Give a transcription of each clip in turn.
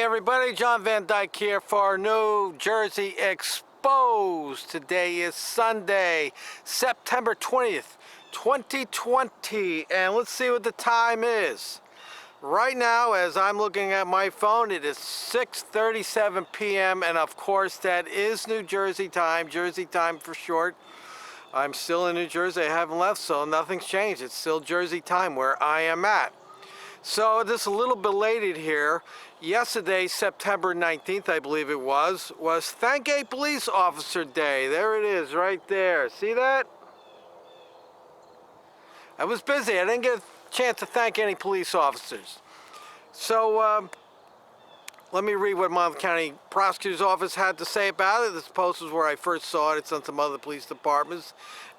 Hey everybody, John Van Dyke here for New Jersey Exposed. Today is Sunday, September 20th, 2020, and let's see what the time is. Right now, as I'm looking at my phone, it is 6:37 p.m. and of course that is New Jersey time for short. I'm still in New Jersey, I haven't left, so nothing's changed. It's still Jersey time where I am at. So this is a little belated here. Yesterday, September 19th, I believe it was Thank a Police Officer Day. There it is, right there. See that? I was busy. I didn't get a chance to thank any police officers. So let me read what Monmouth County Prosecutor's Office had to say about it. This post is where I first saw it. It's on some other police departments.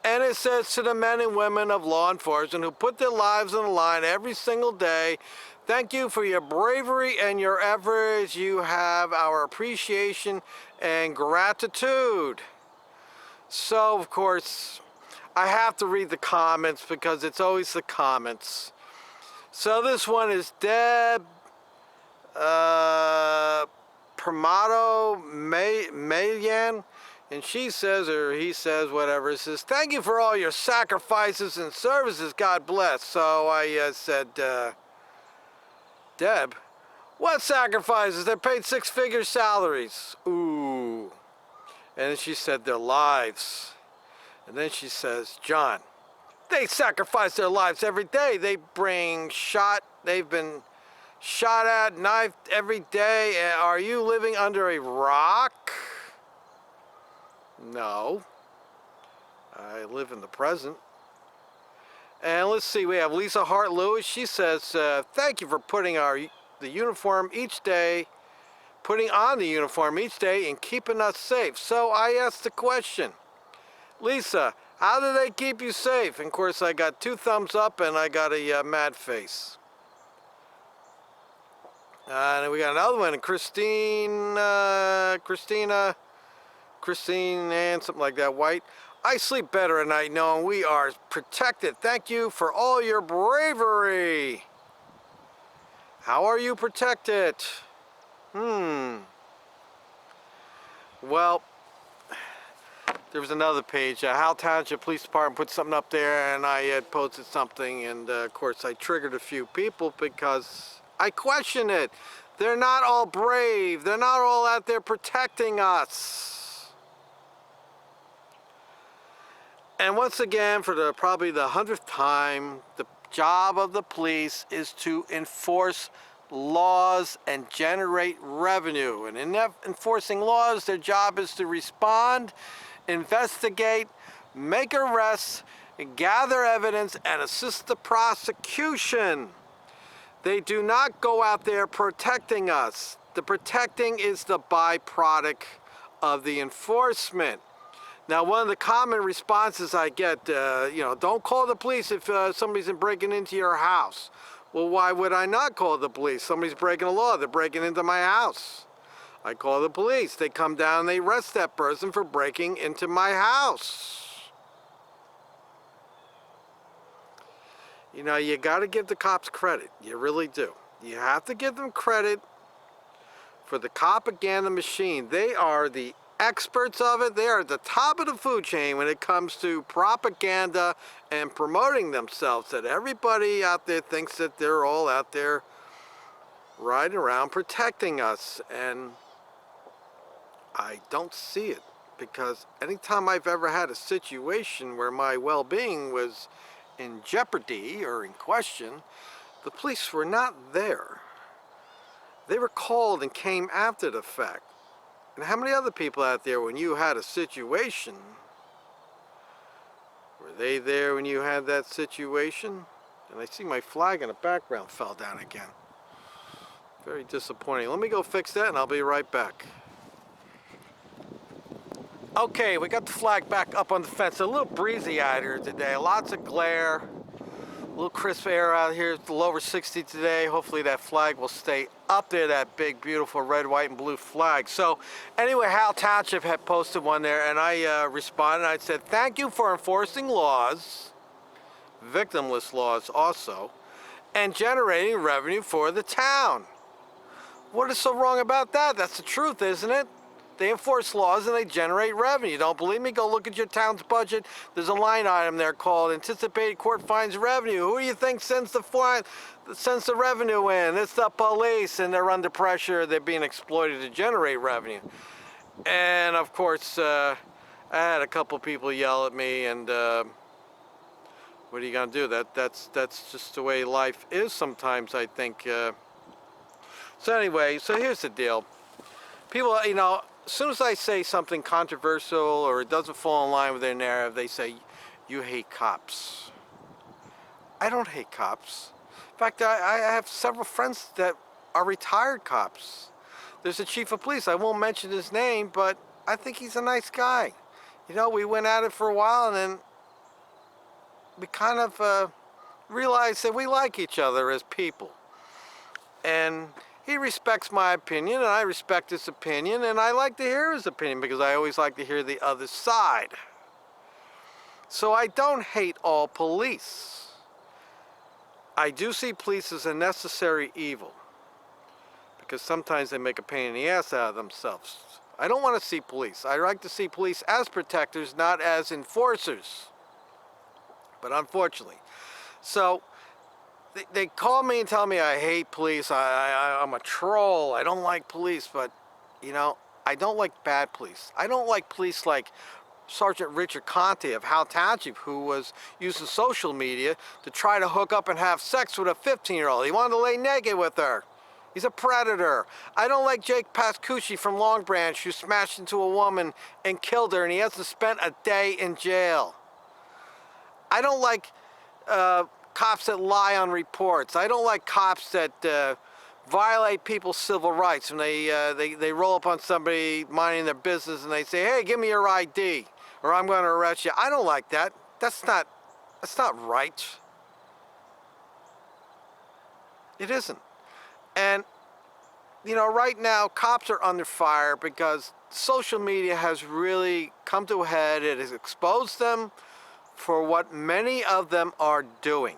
And it says, to the men and women of law enforcement who put their lives on the line every single day, thank you for your bravery and your efforts. You have our appreciation and gratitude. So, of course, I have to read the comments because it's always the comments. So this one is Deb Permato Mayan. And she says, or he says, whatever, says, thank you for all your sacrifices and services, God bless. So I said, Deb, what sacrifices? They're paid six-figure salaries. Ooh. And then she said, their lives. And then she says, John, they sacrifice their lives every day. They've been shot at, knifed every day. Are you living under a rock? No, I live in the present. And let's see, we have Lisa Hart Lewis. She says, thank you for putting on the uniform each day and keeping us safe. So I asked the question, Lisa, how do they keep you safe? And of course I got 2 thumbs up and I got a mad face. And then we got another one, Christine and something like that, White. I sleep better at night knowing we are protected. Thank you for all your bravery. How are you protected? Well, there was another page. Howell Township Police Department put something up there and I had posted something, and of course I triggered a few people because I question it. They're not all brave. They're not all out there protecting us. And once again, for probably the 100th time, the job of the police is to enforce laws and generate revenue. And in enforcing laws, their job is to respond, investigate, make arrests, gather evidence, and assist the prosecution. They do not go out there protecting us. The protecting is the byproduct of the enforcement. Now, one of the common responses I get, don't call the police if somebody's breaking into your house. Well, why would I not call the police? Somebody's breaking the law. They're breaking into my house. I call the police. They come down and they arrest that person for breaking into my house. You know, you got to give the cops credit. You really do. You have to give them credit for the propaganda machine. They are the experts of it. They are at the top of the food chain when it comes to propaganda and promoting themselves, that everybody out there thinks that they're all out there riding around protecting us. And I don't see it, because anytime I've ever had a situation where my well-being was in jeopardy or in question, the police were not there. They were called and came after the fact. And how many other people out there, when you had a situation, were they there when you had that situation? And I see my flag in the background fell down again. Very disappointing. Let me go fix that and I'll be right back. Okay, we got the flag back up on the fence. A little breezy out here today. Lots of glare. A little crisp air out here. It's lower 60 today. Hopefully that flag will stay up there, that big, beautiful red, white, and blue flag. So anyway, Howell Township had posted one there, and I responded. I said, thank you for enforcing laws, victimless laws also, and generating revenue for the town. What is so wrong about that? That's the truth, isn't it? They enforce laws and they generate revenue. Don't believe me? Go look at your town's budget. There's a line item there called anticipated court fines revenue. Who do you think sends the revenue in? It's the police, and they're under pressure. They're being exploited to generate revenue. And of course, I had a couple people yell at me, and what are you gonna do? That's just the way life is sometimes, I think. So anyway, so here's the deal. People, as soon as I say something controversial or it doesn't fall in line with their narrative, they say, you hate cops. I don't hate cops. In fact, I have several friends that are retired cops. There's a chief of police. I won't mention his name, but I think he's a nice guy. We went at it for a while, and then we kind of realized that we like each other as people. And he respects my opinion, and I respect his opinion, and I like to hear his opinion because I always like to hear the other side. So I don't hate all police. I do see police as a necessary evil because sometimes they make a pain in the ass out of themselves. I don't want to see police. I like to see police as protectors, not as enforcers. But unfortunately. So they call me and tell me I hate police, I'm a troll, I don't like police, but, I don't like bad police. I don't like police like Sergeant Richard Conte of Howe Township, who was using social media to try to hook up and have sex with a 15-year-old. He wanted to lay naked with her. He's a predator. I don't like Jake Pascucci from Long Branch, who smashed into a woman and killed her, and he hasn't spent a day in jail. I don't like cops that lie on reports. I don't like cops that violate people's civil rights when they roll up on somebody minding their business and they say, hey, give me your ID or I'm going to arrest you. I don't like that. That's not right. It isn't. And, right now cops are under fire because social media has really come to a head. It has exposed them for what many of them are doing,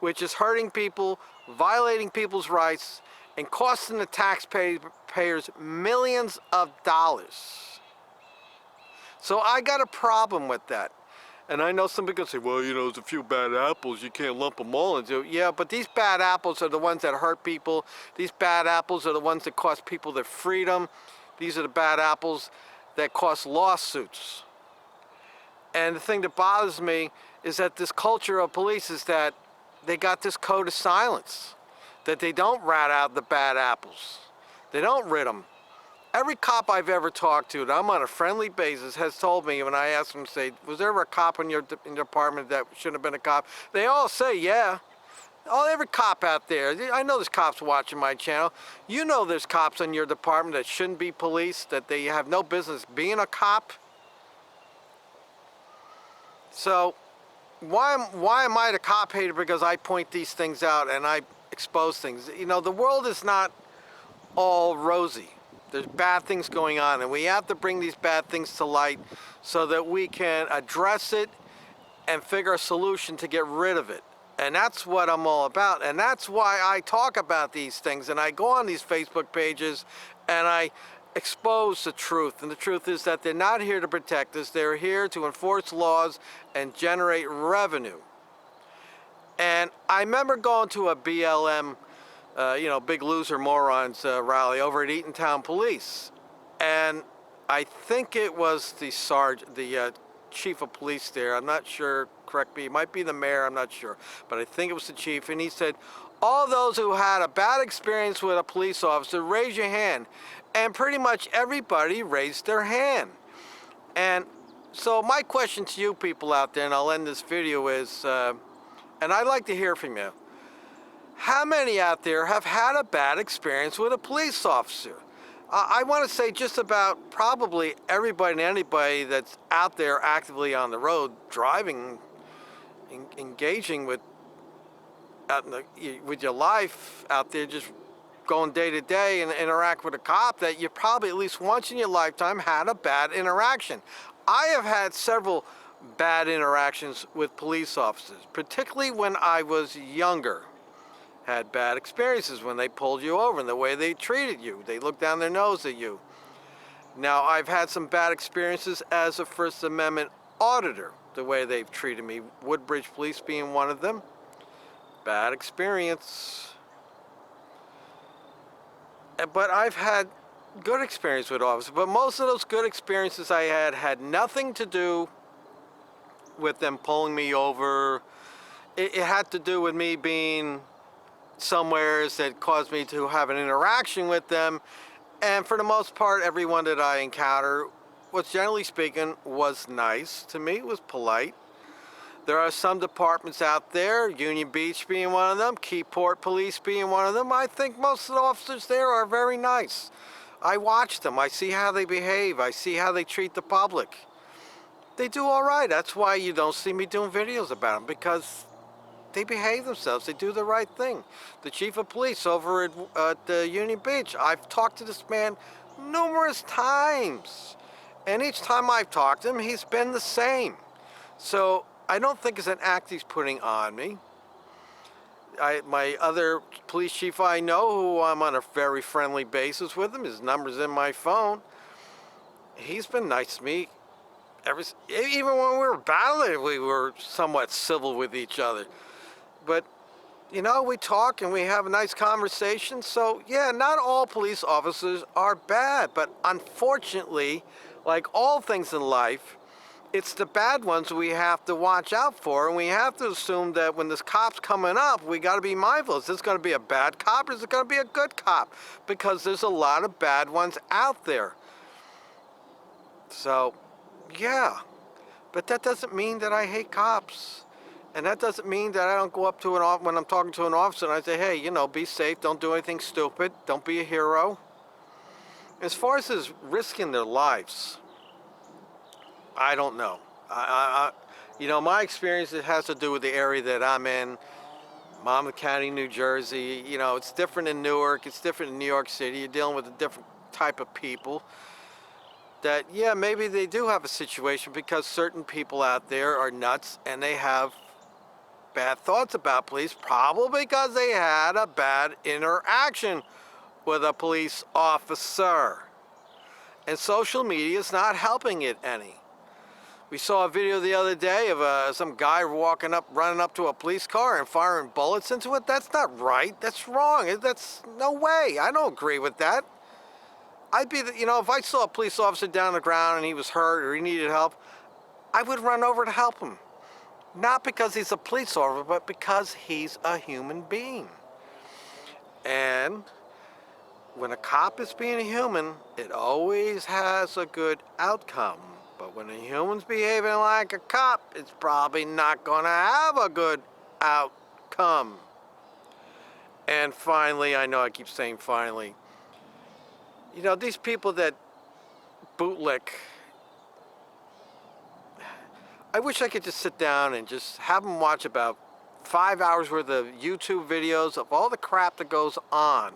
which is hurting people, violating people's rights, and costing the taxpayers millions of dollars. So I got a problem with that. And I know some people say, well, there's a few bad apples, you can't lump them all into it. Yeah, but these bad apples are the ones that hurt people. These bad apples are the ones that cost people their freedom. These are the bad apples that cost lawsuits. And the thing that bothers me is that this culture of police is that they got this code of silence, that they don't rat out the bad apples. They don't rid them. Every cop I've ever talked to, that I'm on a friendly basis, has told me when I ask them, say, was there ever a cop in your department that shouldn't have been a cop? They all say, yeah. Oh, every cop out there. I know there's cops watching my channel. There's cops in your department that shouldn't be police, that they have no business being a cop. So why am I the cop hater? Because I point these things out and I expose things. The world is not all rosy. There's bad things going on, and we have to bring these bad things to light so that we can address it and figure a solution to get rid of it. And that's what I'm all about. And that's why I talk about these things, and I go on these Facebook pages and I expose the truth. And the truth is that they're not here to protect us. They're here to enforce laws and generate revenue. And I remember going to a BLM, Big Loser Morons rally over at Eatontown Police. And I think it was the chief of police there. I'm not sure, correct me, it might be the mayor, I'm not sure. But I think it was the chief. And he said, all those who had a bad experience with a police officer, raise your hand. And pretty much everybody raised their hand. And so my question to you people out there, and I'll end this video, is, and I'd like to hear from you, how many out there have had a bad experience with a police officer? I want to say just about probably everybody and anybody that's out there actively on the road, driving, engaging with your life out there, just going day to day and interact with a cop, that you probably at least once in your lifetime had a bad interaction. I have had several bad interactions with police officers, particularly when I was younger. had bad experiences when they pulled you over and the way they treated you. They looked down their nose at you. Now, I've had some bad experiences as a First Amendment auditor, the way they've treated me. Woodbridge Police being one of them. Bad experience. But I've had good experience with officers. But most of those good experiences I had nothing to do with them pulling me over. It had to do with me being somewheres that caused me to have an interaction with them. And for the most part, everyone that I encounter was, generally speaking, was nice to me, was polite. There are some departments out there, Union Beach being one of them, Keyport Police being one of them. I think most of the officers there are very nice. I watch them, I see how they behave, I see how they treat the public. They do all right. That's why you don't see me doing videos about them, because they behave themselves. They do the right thing. The chief of police over at Union Beach, I've talked to this man numerous times. And each time I've talked to him, he's been the same. So I don't think it's an act he's putting on me. My other police chief I know, who I'm on a very friendly basis with him, his number's in my phone, he's been nice to me. Even when we were battling, we were somewhat civil with each other. But, you know, we talk and we have a nice conversation. So, yeah, not all police officers are bad. But unfortunately, like all things in life, it's the bad ones we have to watch out for. And we have to assume that when this cop's coming up, we got to be mindful. Is this going to be a bad cop or is it going to be a good cop? Because there's a lot of bad ones out there. So, yeah. But that doesn't mean that I hate cops. And that doesn't mean that I don't go up to when I'm talking to an officer and I say, hey, you know, be safe, don't do anything stupid, don't be a hero. As far as this risking their lives, I don't know. You know, my experience, it has to do with the area that I'm in, Monmouth County, New Jersey. You know, it's different in Newark, it's different in New York City. You're dealing with a different type of people. That, yeah, maybe they do have a situation because certain people out there are nuts and they have bad thoughts about police, probably because they had a bad interaction with a police officer. And social media is not helping it any. We saw a video the other day of some guy running up to a police car and firing bullets into it. That's not right. That's wrong. That's no way. I don't agree with that. You know, if I saw a police officer down on the ground and he was hurt or he needed help, I would run over to help him. Not because he's a police officer, but because he's a human being. And when a cop is being a human, it always has a good outcome. But when a human's behaving like a cop, it's probably not going to have a good outcome. And finally, I know I keep saying finally, you know, these people that bootlick, I wish I could just sit down and just have them watch about 5 hours worth of YouTube videos of all the crap that goes on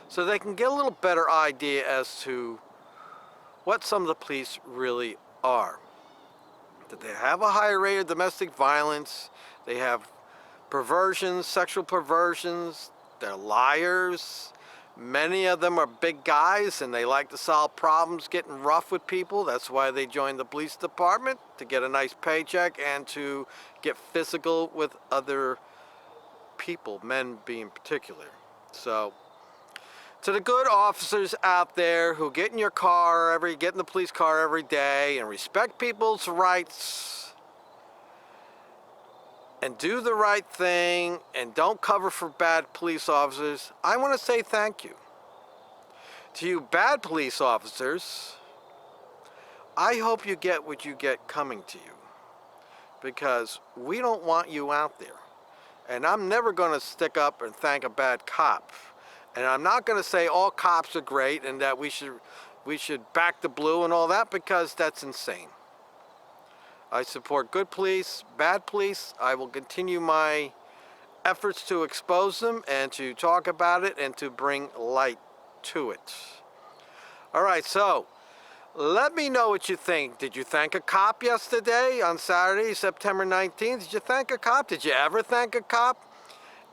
so they can get a little better idea as to what some of the police really are. That they have a higher rate of domestic violence, they have perversions, sexual perversions, they're liars. Many of them are big guys and they like to solve problems getting rough with people. That's why they joined the police department, to get a nice paycheck and to get physical with other people, men being particular. So, to the good officers out there who get in your car, get in the police car every day and respect people's rights and do the right thing and don't cover for bad police officers, I want to say thank you. To you bad police officers, I hope you get what you get coming to you, because we don't want you out there. And I'm never going to stick up and thank a bad cop. And I'm not going to say all cops are great and that we should back the blue and all that, because that's insane. I support good police, bad police. I will continue my efforts to expose them and to talk about it and to bring light to it. All right, so let me know what you think. Did you thank a cop yesterday on Saturday, September 19th? Did you thank a cop? Did you ever thank a cop?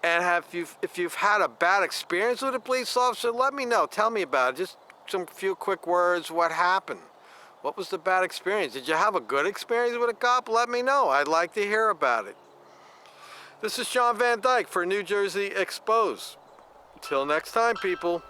And if you've had a bad experience with a police officer, let me know. Tell me about it. Just some few quick words. What happened? What was the bad experience? Did you have a good experience with a cop? Let me know. I'd like to hear about it. This is Sean Van Dyke for New Jersey Exposed. Until next time, people.